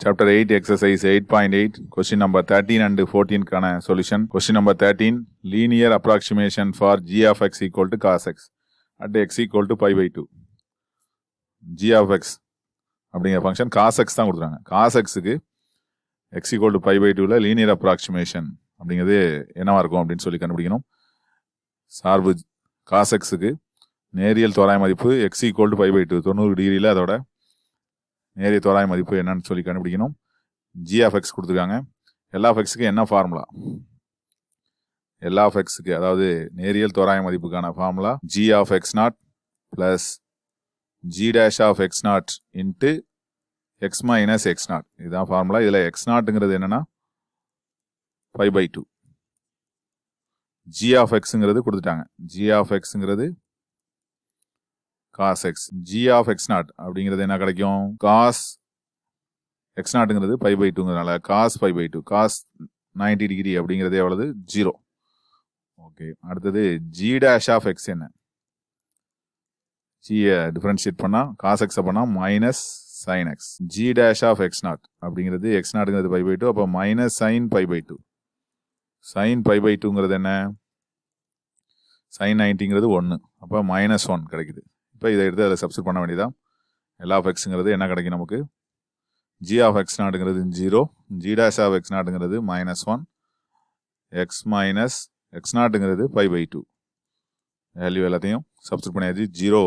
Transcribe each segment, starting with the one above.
Chapter 8, exercise 8.8, question number 13 and 14 கான solution. Question number 13, linear approximation for g of x equal to cos x at x equal to pi by 2. g of x அப்படிங்கிற function cos x தான் கொடுத்துறாங்க. cos xக்கு x equal to pi by 2ல linear approximation அப்படிங்கிறது என்னவா இருக்கும் அப்படின்னு சொல்லி கண்டுபிடிக்கணும். சார்பு cos xக்கு நேரியல் தோராய மதிப்பு x equal to pi by 2 90 டிகிரியில் அதோட நேரிய தோராய மதிப்பு என்னன்னு சொல்லி கண்டுபிடிக்கணும். g of x கொடுத்துருக்காங்க. L of xக்கு என்ன ஃபார்முலா? L of xக்கு அதாவது நேரியல் தோராய மதிப்புக்கான formula g of x naught plus g dash of x naught into x minus x naught. இதுதான் ஃபார்முலா. இதில் x நாட்ங்கிறது என்னன்னா pi by 2. g of xங்கிறது கொடுத்துட்டாங்க. g of xங்கிறது cos x. g of x naught அப்படிங்கிறது என்ன கிடைக்கும்? cos x நாட்ங்கிறது pi by 2ங்கிறதுனால cos pi by 2. cos 90 degree அப்படிங்கிறது எவ்வளவு? 0. ஓகே, அடுத்தது g dash of x என்ன? g டிஃபரன்ஷியேட் பண்ணா cos x பண்ணா minus sin x. g dash of x naught அப்படிங்கிறது x நாட்ங்கிறது pi by 2, அப்போ minus sin pi by 2. sin pi by 2ங்கிறது என்ன? sin 90ங்கிறது 1, அப்போ மைனஸ் 1 கிடைக்குது. இப்போ இதை எடுத்து அதில் சப்ஸ்டிட் பண்ண வேண்டியதான். L of xங்கிறது என்ன கிடைக்கும் நமக்கு? g of x நாட்ங்கிறது 0, g dash of x நாட்ங்கிறது மைனஸ் 1, x மைனஸ் x நாட்ங்கிறது pi by 2. வேல்யூ எல்லாத்தையும் சப்ஸ்டிட் பண்ணியாச்சு. 0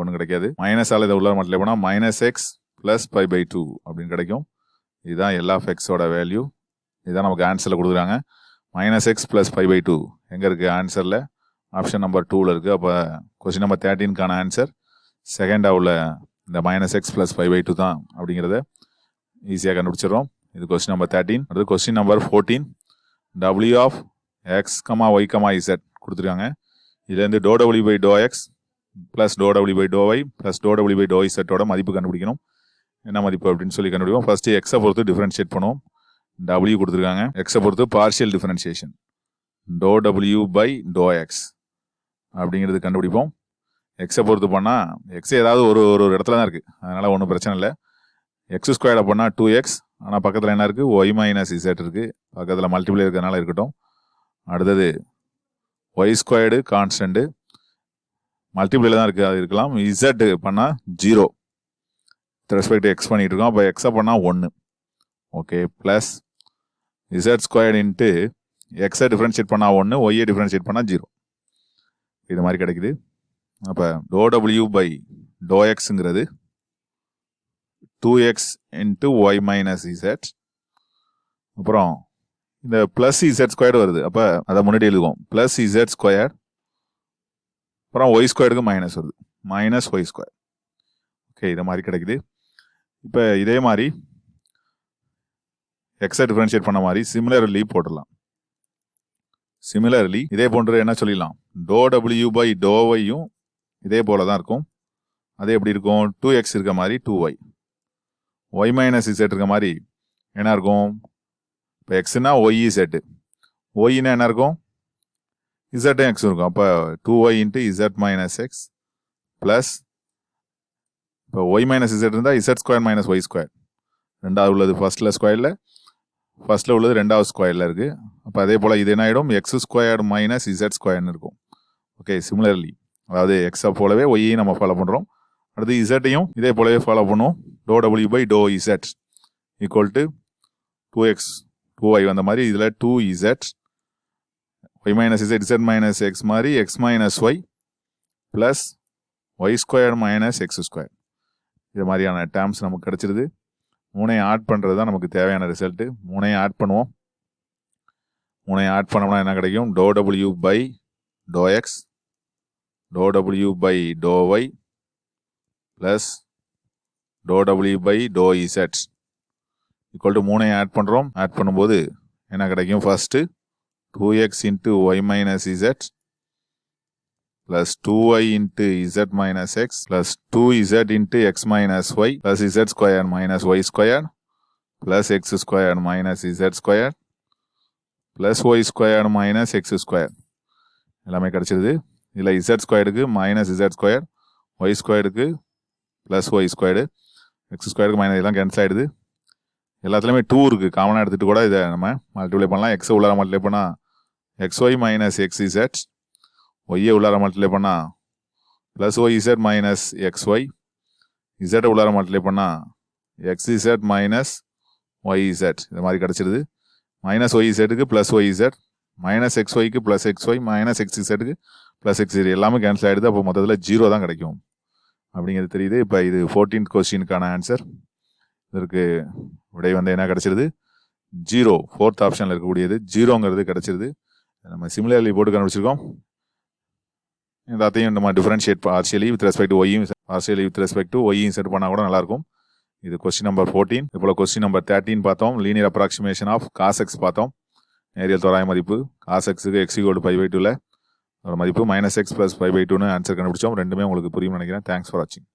ஒன்றும் கிடைக்காது. மைனஸால் இதை உள்ள மட்டும் போனால் minus x plus pi by 2 அப்படின்னு கிடைக்கும். இதுதான் L of xோட வேல்யூ. இதுதான் நமக்கு ஆன்சரில் கொடுக்குறாங்க. Minus x plus pi by 2 எங்கே இருக்குது? ஆன்சரில் ஆப்ஷன் நம்பர் 2ல் இருக்குது. அப்போ கொஸ்டின் நம்பர் 13க்கான ஆன்சர் செகண்டாக உள்ள இந்த minus x plus pi by 2 தான் அப்படிங்கிறத ஈஸியாக கண்டுபிடிச்சிடறோம். இது கொஸ்டின் நம்பர் 13. அடுத்து question number 14, w of x, y, z கொடுத்துருக்காங்க. இதுலேருந்து w by x plus w by y ப்ளஸ் w by zோட மதிப்பு கண்டுபிடிக்கணும். என்ன மதிப்பு அப்படின்னு சொல்லி கண்டுபிடிப்போம். ஃபர்ஸ்ட் எக்ஸை பொறுத்து டிஃபரன்ஷியேட் பண்ணுவோம். w கொடுத்துருக்காங்க. எக்ஸை பொறுத்து partial differentiation w by x அப்படிங்கிறது கண்டுபிடிப்போம். எக்ஸை பொறுத்து பண்ணால் எக்ஸ் ஏதாவது ஒரு இடத்துல தான் இருக்குது, அதனால் ஒன்றும் பிரச்சனை இல்லை. எக்ஸ் ஸ்கொயர்டை பண்ணால் 2x, ஆனால் பக்கத்தில் என்ன இருக்குது? y மைனஸ் z இருக்குது. பக்கத்தில் மல்டிப்ளை இருக்கிறதுனால இருக்கட்டும். அடுத்தது y ஸ்கொயர்டு கான்ஸ்டன்ட்டு மல்டிப்ளைல தான் இருக்குது, அது இருக்கலாம். z பண்ணால் 0 ரெஸ்பெக்ட் எக்ஸ் பண்ணிகிட்டு இருக்கோம். அப்போ எக்ஸை பண்ணால் 1. Okay, plus z squared into எக்ஸை டிஃப்ரென்ஷியேட் பண்ணால் 1, ஒய்யை டிஃப்ரென்ஷியேட் பண்ணால் 0. இது மாதிரி கிடைக்குது. அப்போ w by xங்கிறது 2x into y minus z. அப்புறம் இந்த ப்ளஸ் z ஸ்கொயர்டு வருது, அப்போ அதை முன்னாடி எழுதுவோம். ப்ளஸ் z ஸ்கொயர், அப்புறம் ஒய் ஸ்கொயருக்கு மைனஸ் வருது, மைனஸ் ஒய் ஸ்கொயர். ஓகே, இது மாதிரி கிடைக்குது. இப்போ இதே மாதிரி எக்ஸை டிஃபரன்ஷியேட் பண்ண மாதிரி சிமிலர்லி போட்டுடலாம். சிமிலர்லி இதே போன்று என்ன சொல்லிடலாம்? w by yயும் இதே போல தான் இருக்கும். அதே எப்படி இருக்கும்? 2x இருக்க மாதிரி 2y, y மைனஸ் z இருக்க மாதிரி என்ன இருக்கும்? இப்போ எக்ஸ்னா ஒய் z, ஒய்னா என்ன இருக்கும்? z x இருக்கும். அப்போ 2y into z minus x plus, இப்போ ஒய் மைனஸ் z இருந்தால் z square minus y square. ரெண்டாவது உள்ளது ஃபர்ஸ்ட்டில் ஸ்கொயரில், ஃபர்ஸ்ட்டில் உள்ளது ரெண்டாவது ஸ்கொயரில் இருக்குது. அப்போ அதே போல் இது என்ன ஆகிடும்? எக்ஸ் ஸ்கொயர்டு மைனஸ் z ஸ்கொயர்னு இருக்கும். ஓகே, சிமிலர்லி அதாவது எக்ஸை போலவே ஒய்யையும் நம்ம ஃபாலோ பண்ணுறோம். அடுத்து இசட்டையும் இதே போலவே ஃபாலோ பண்ணுவோம். w by z equal to 2x 2y வந்த மாதிரி இதில் 2z y minus z minus x மாதிரி x minus y plus y square minus x square. இது மாதிரியான டேர்ம்ஸ் நமக்கு கிடச்சிருது. மூணையும் ஆட் பண்ணுறது தான் நமக்கு தேவையான ரிசல்ட்டு. மூணையும் ஆட் பண்ணுவோம். மூணையும் ஆட் பண்ணோம்னா என்ன கிடைக்கும்? w by x w by y ப்ளஸ் w by z equal to மூணையும் ஆட் பண்ணுறோம். ஆட் பண்ணும்போது என்ன கிடைக்கும்? First 2x into y minus z plus 2y into z minus x plus 2z into x minus y plus z square minus y square plus x square minus z square plus y square minus x square எல்லாமே கிடச்சிருது. இதில் z ஸ்கொயருக்கு minus z square, y ஸ்கொயருக்கு plus y squared x ஸ்கொயருக்கு minus எல்லாம் cancel ஆகிடுது. எல்லாத்துலேயுமே 2 இருக்குது, காமனாக எடுத்துகிட்டு கூட இதை நம்ம மல்டிப்ளை பண்ணலாம். எக்ஸை உள்ளார மல்டிப்ளை பண்ணால் XY மைனஸ் XZ, ஒய்யை உள்ளார மல்டிப்ளை பண்ணால் ப்ளஸ் OZ மைனஸ் XY, இசட்டை உள்ளார மல்டிப்ளை பண்ணால் XZ மைனஸ் YZ, இது மாதிரி கிடச்சிருது. மைனஸ் OZக்கு ப்ளஸ் OZ, மைனஸ் XYக்கு ப்ளஸ் XY, மைனஸ் XZக்கு ப்ளஸ் XZ, எல்லாமே கேன்சல் ஆகிடுது. அப்போ மொத்தத்தில் 0 தான் கிடைக்கும் அப்படிங்கிறது தெரியுது. இப்போ இது 14th கொஸ்டினுக்கான ஆன்சர். இதற்கு விடை வந்து என்ன கிடச்சிருது? 0. 4th ஆப்ஷனில் இருக்கக்கூடியது 0ங்கிறது கிடச்சிருது. நம்ம சிமிலர்லி போட்டு கண்டுபிடிச்சிருக்கோம். எல்லாத்தையும் நம்ம differentiate partially with respect to ஒய்யும் பார்ஷியலி வித் ரெஸ்பெக்ட் டு ஒய்யும் செட் பண்ணால் கூட நல்லாயிருக்கும். இது கொஸ்டின் நம்பர் 14. இப்போ கொஸ்டின் நம்பர் 13 பார்த்தோம். Linear approximation of cos x பார்த்தோம். நேரியல் தோராய மதிப்பு காஸ் எக்ஸுக்கு எக்ஸ் ஈக்குவல் டு π/2ல ஒரு மதிப்பு -x + π/2ன்னு ஆன்சர் கண்டுபிடிச்சோம். ரெண்டுமே உங்களுக்கு புரியும் நினைக்கிறேன். தேங்க்ஸ் ஃபார் வாட்சிங்.